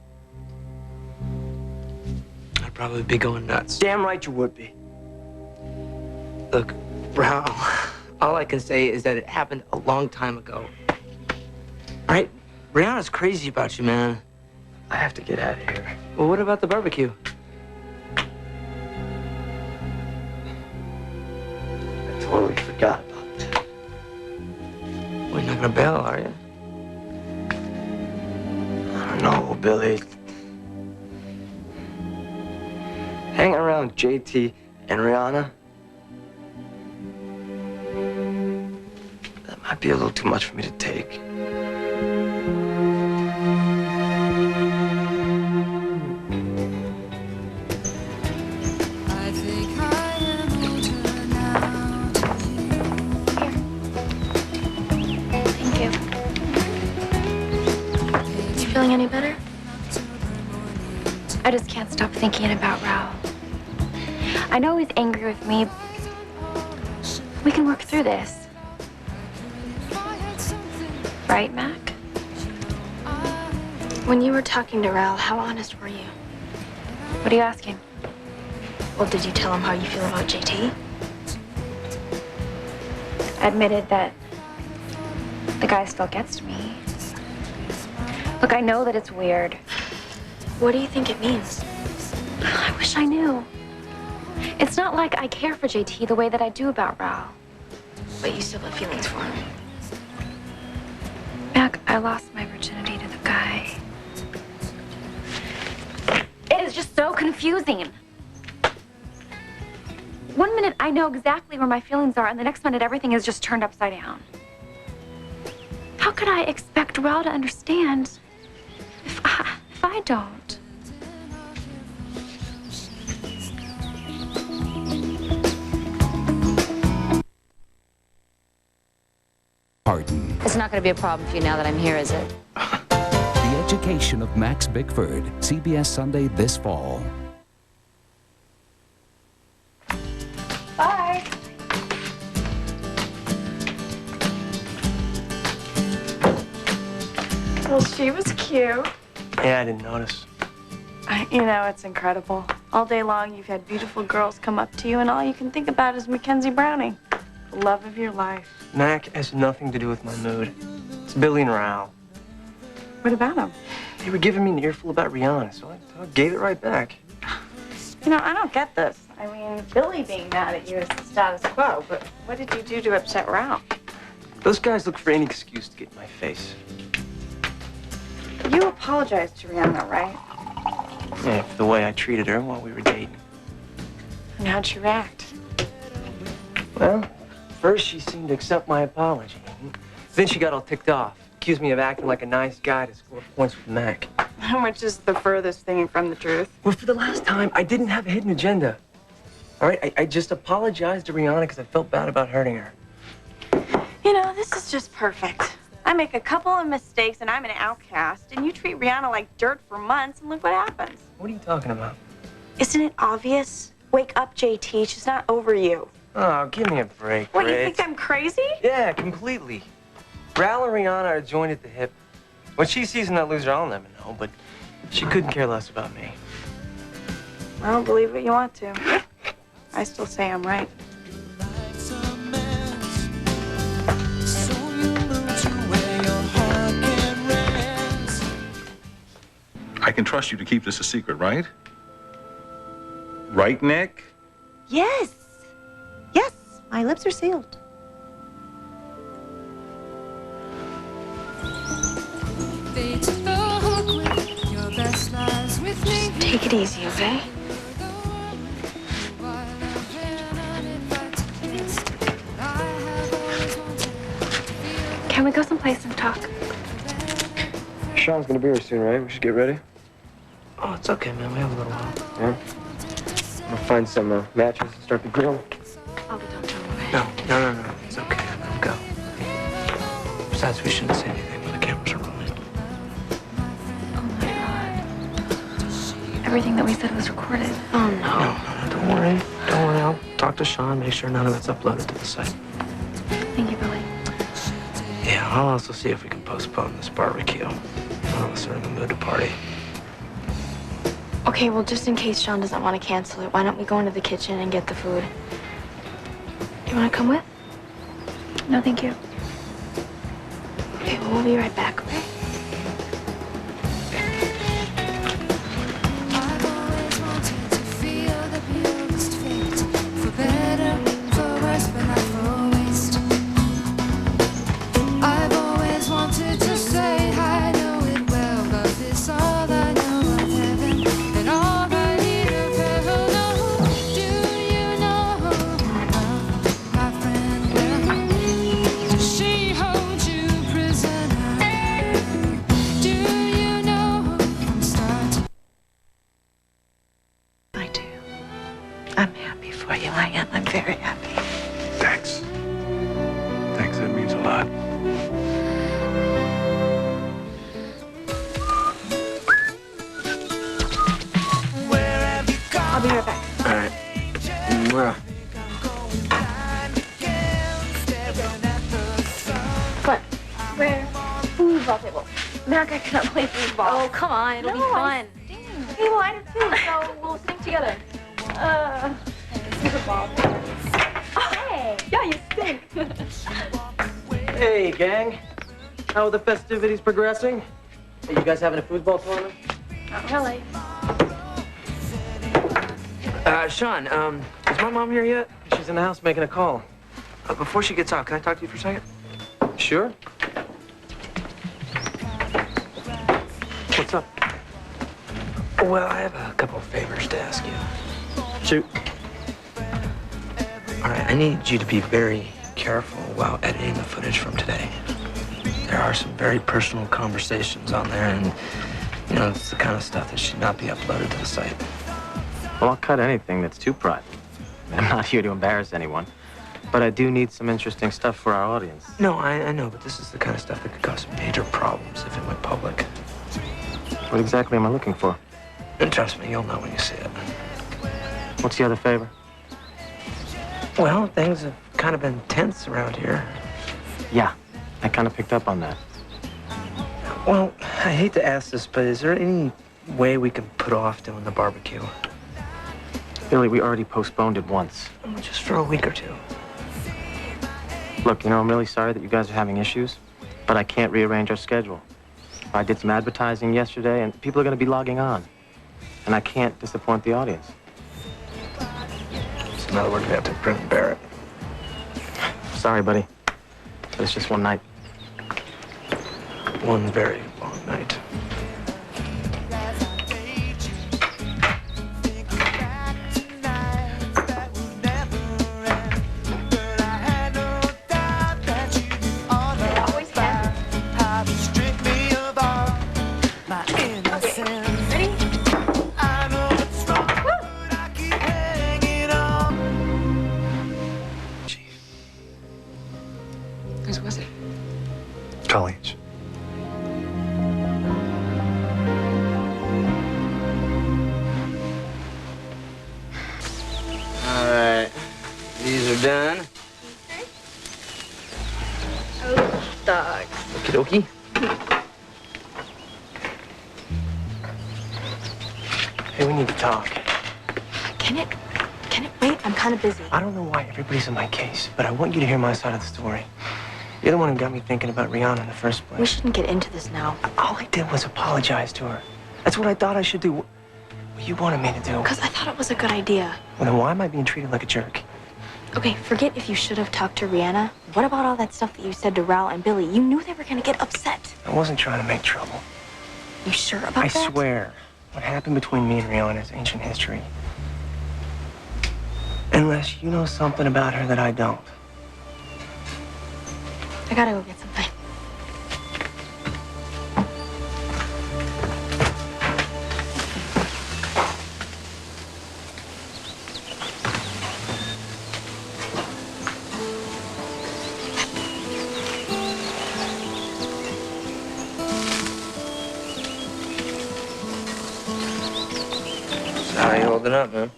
I'd probably be going nuts. Damn right you would be. Look, Raul, all I can say is that it happened a long time ago. All right? Rihanna's crazy about you, man. I have to get out of here. Well, what about the barbecue? I totally forgot about that. Well, you're not gonna bail, are you? I don't know, Billy. Hanging around JT and Rihanna, that might be a little too much for me to take. Any better? I just can't stop thinking about Raul. I know he's angry with me. We can work through this. Right, Mac? When you were talking to Raul, how honest were you? What are you asking? Well, did you tell him how you feel about JT? I admitted that the guy still gets to me. Look, I know that it's weird. What do you think it means? I wish I knew. It's not like I care for JT the way that I do about Raul. But you still have feelings for him. Mac, I lost my virginity to the guy. It is just so confusing. One minute I know exactly where my feelings are, and the next minute everything is just turned upside down. How could I expect Raul to understand if I don't? Pardon. It's not going to be a problem for you now that I'm here, is it? The Education of Max Bickford. CBS Sunday this fall. Bye. Well, she was cute. Yeah, I didn't notice. You know, it's incredible. All day long, you've had beautiful girls come up to you, and all you can think about is Mackenzie Browning, the love of your life. Mac has nothing to do with my mood. It's Billy and Raul. What about him? They were giving me an earful about Rihanna, so I gave it right back. You know, I don't get this. I mean, Billy being mad at you is the status quo, but what did you do to upset Raul? Those guys look for any excuse to get in my face. You apologized to Rihanna, right? Yeah, for the way I treated her while we were dating. And how'd she react? Well, first she seemed to accept my apology. Then she got all ticked off, accused me of acting like a nice guy to score points with Mac. Which is the furthest thing from the truth. Well, for the last time, I didn't have a hidden agenda. All right, I just apologized to Rihanna because I felt bad about hurting her. You know, this is just perfect. I make a couple of mistakes and I'm an outcast, and you treat Rihanna like dirt for months, and look what happens. What are you talking about? Isn't it obvious? Wake up, JT. She's not over you. Oh, give me a break, What, you Rick. think I'm crazy? Yeah, completely. Raul and Rihanna are joined at the hip. What she sees in that loser, I'll never know, but She couldn't care less about me. Well, believe what you want to. I still say I'm right. I can trust you to keep this a secret, right? Right, Nick? Yes. Yes, my lips are sealed. Just take it easy, okay? Can we go someplace and talk? Sean's gonna be here soon, right? We should get ready. Oh, it's okay, man. We have a little while. Yeah? I'll find some matches and start the grill. Oh, but don't tell me. No. It's okay. Let him go. Besides, we shouldn't say anything when the cameras are rolling. Oh my God. Everything that we said was recorded. Oh, no. No, don't worry. Don't worry. I'll talk to Sean, make sure none of it's uploaded to the site. Thank you, Billy. Yeah, I'll also see if we can postpone this barbecue. None of us are in the mood to party. Okay, well, just in case Sean doesn't want to cancel it, why don't we go into the kitchen and get the food? You want to come with? No, thank you. Okay, well, we'll be right back, okay? I'm happy for you. I am. I'm very happy. Thanks. Thanks, that means a lot. I'll be right back. All right. Mwah. What? Where? Foosball table. Mac, I cannot play foosball. Oh, come on. It'll be fun. Okay, well, I do too, so we'll sing together. Foosball. Hey! Yeah, you stink. Hey, gang. How are the festivities progressing? Are you guys having a football tournament? Not really. Sean, is my mom here yet? She's in the house making a call. Before she gets out, can I talk to you for a second? Sure. What's up? Well, I have a couple of favors to ask you. Shoot. All right, I need you to be very careful while editing the footage from today. There are some very personal conversations on there, and, you know, it's the kind of stuff that should not be uploaded to the site. Well, I'll cut anything that's too private. I'm not here to embarrass anyone, but I do need some interesting stuff for our audience. No, I know, but this is the kind of stuff that could cause major problems if it went public. What exactly am I looking for? And trust me, you'll know when you see it. What's the other favor? Well, things have kind of been tense around here. Yeah, I kind of picked up on that. Well, I hate to ask this, but is there any way we can put off doing the barbecue? Billy, we already postponed it once. Just for a week or two. Look, you know, I'm really sorry that you guys are having issues, but I can't rearrange our schedule. I did some advertising yesterday, and people are going to be logging on. And I can't disappoint the audience. So in other words, we have to print and bear it. Sorry, buddy. But it's just one night. One very long night. Whose was it? Colleen's. All right. These are done. Oh, dog. Okie dokie. we need to talk. Can it wait? I'm kind of busy. I don't know why everybody's in my case, but I want you to hear my side of the story. You're the one who got me thinking about Rihanna in the first place. We shouldn't get into this now. All I did was apologize to her. That's what I thought I should do. What you wanted me to do. Because I thought it was a good idea. Well, then why am I being treated like a jerk? Okay, forget if you should have talked to Rihanna. What about all that stuff that you said to Raul and Billy? You knew they were going to get upset. I wasn't trying to make trouble. You sure about I that? swear, what happened between me and Rihanna is ancient history. Unless you know something about her that I don't. I gotta go get something. So how you holding up, man?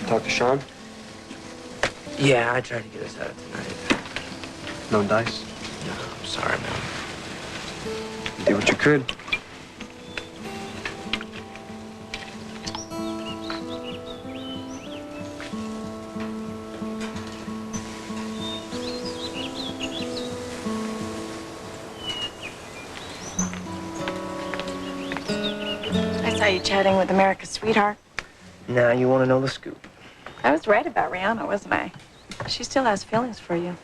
Talk to Sean? Yeah, I tried to get us out of tonight. No dice? No, I'm sorry, man. You did what you could. I saw you chatting with America's sweetheart. Now you want to know the scoop. I was right about Rihanna, wasn't I? She still has feelings for you.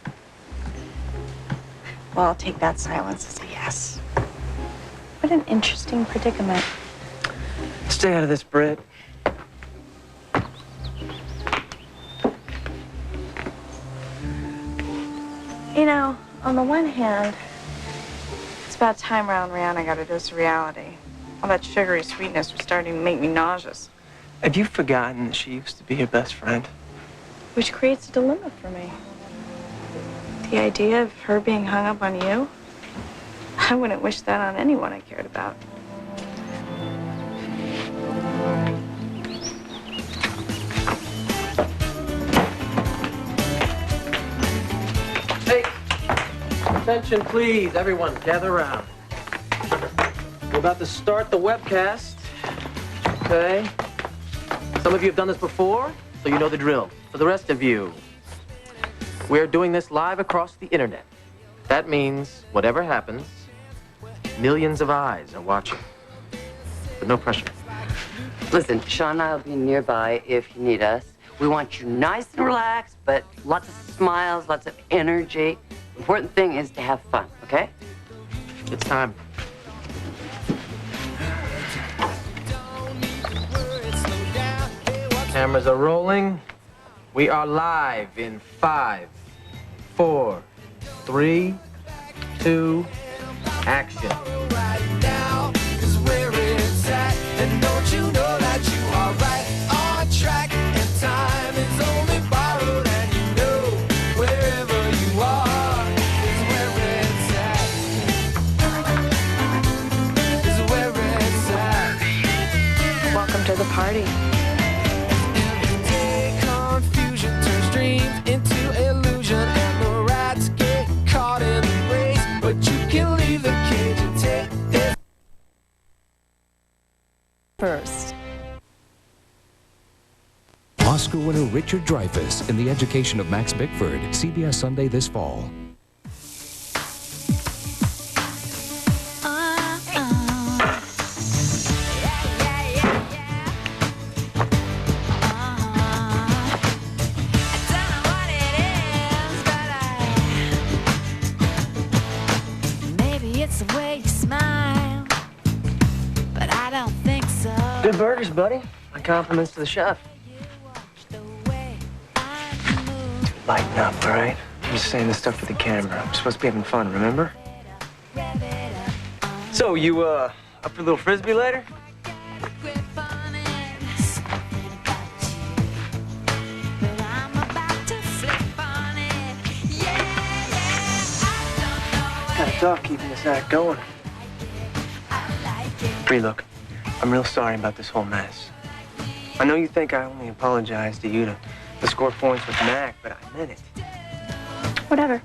Well, I'll take that silence as a yes. What an interesting predicament. Stay out of this, Britt. You know, on the one hand, it's about time Raul and Rihanna got a dose of reality. All that sugary sweetness was starting to make me nauseous. Have you forgotten that she used to be your best friend? Which creates a dilemma for me. The idea of her being hung up on you, I wouldn't wish that on anyone I cared about. Hey, attention please, everyone, gather around. We're about to start the webcast, okay? Some of you have done this before, so you know the drill. For the rest of you, we're doing this live across the internet. That means whatever happens, millions of eyes are watching. But no pressure. Listen, Sean and I will be nearby if you need us. We want you nice and relaxed, but lots of smiles, lots of energy. Important thing is to have fun, okay? It's time. Cameras are rolling. We are live in 5, 4, 3, 2, action. Welcome to the party. First. Oscar winner Richard Dreyfuss in The Education of Max Bickford, CBS Sunday this fall. Maybe it's the way you smile, but I don't think so. Good burgers, buddy. My compliments to the chef. Lighten up, all right? I'm just saying this stuff for the camera. I'm supposed to be having fun, remember? So, you, up for a little frisbee later? Kind of tough keeping this act going. Bree, look, I'm real sorry about this whole mess. I know you think I only apologized to you to score points with Mac, but I meant it. Whatever.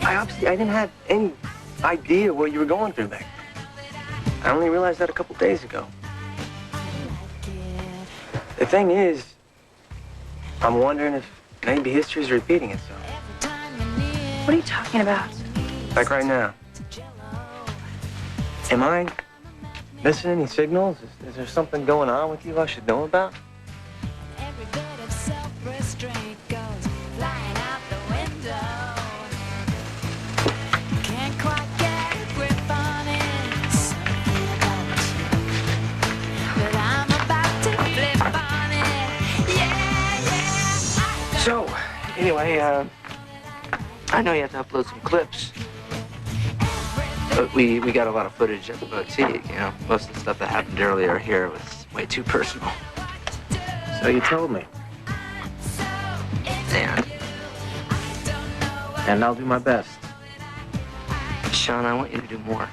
I didn't have any idea what you were going through back then. I only realized that a couple days ago. The thing is, I'm wondering if maybe history's repeating itself. What are you talking about? Like right now. Am I missing any signals? Is there something going on with you I should know about? Every bit of self-restraint goes flying out the window. Can't quite get a grip on it. Something about you. But I'm about to flip on it. Yeah. So, anyway, I know you have to upload some clips. But we got a lot of footage at the boutique, you know. Most of the stuff that happened earlier here was way too personal. So you told me. And I'll do my best. Sean, I want you to do more.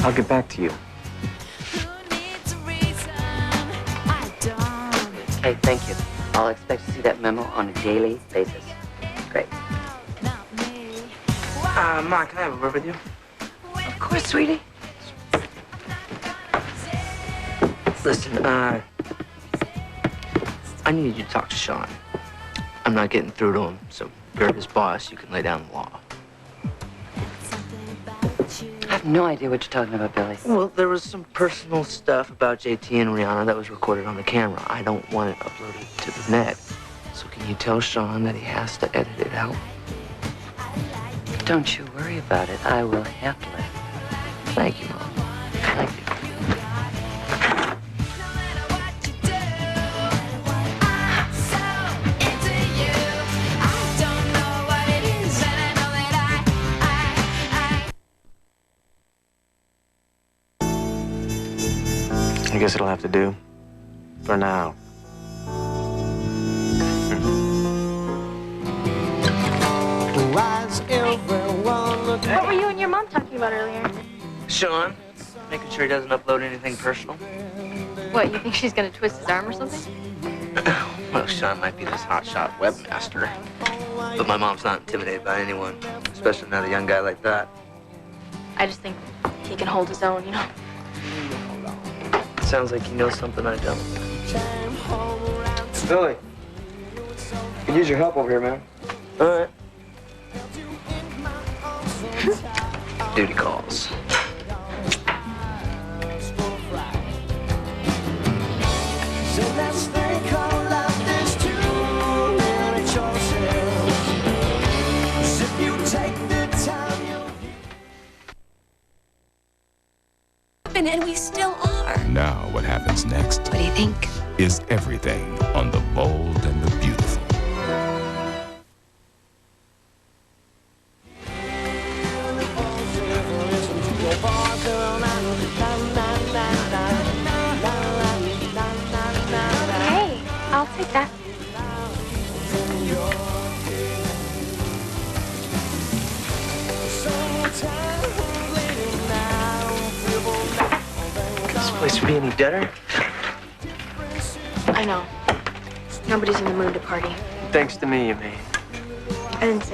I'll get back to you. Hey, thank you. I'll expect to see that memo on a daily basis. Great. Ma, can I have a word with you? Of course, sweetie. Listen, I need you to talk to Sean. I'm not getting through to him, so you're his boss. You can lay down the law. I have no idea what you're talking about, Billy. Well, there was some personal stuff about JT and Rihanna that was recorded on the camera. I don't want it uploaded to the net. So can you tell Sean that he has to edit it out? Don't you worry about it. I will handle it. Thank you, Mom. Thank you. I guess it'll have to do. For now. What were you and your mom talking about earlier? Sean, making sure he doesn't upload anything personal. What, you think she's gonna twist his arm or something? Well, Sean might be this hotshot webmaster, but my mom's not intimidated by anyone, especially not a young guy like that. I just think he can hold his own, you know? Sounds like you know something I don't. Billy, could use your help over here, man. All right. Duty calls. And we still are. Now what happens next What do you think? is everything on The Bold and the Beautiful. Hey, I'll take that. This place would be any deader? I know. Nobody's in the mood to party. Thanks to me, you mean. I didn't say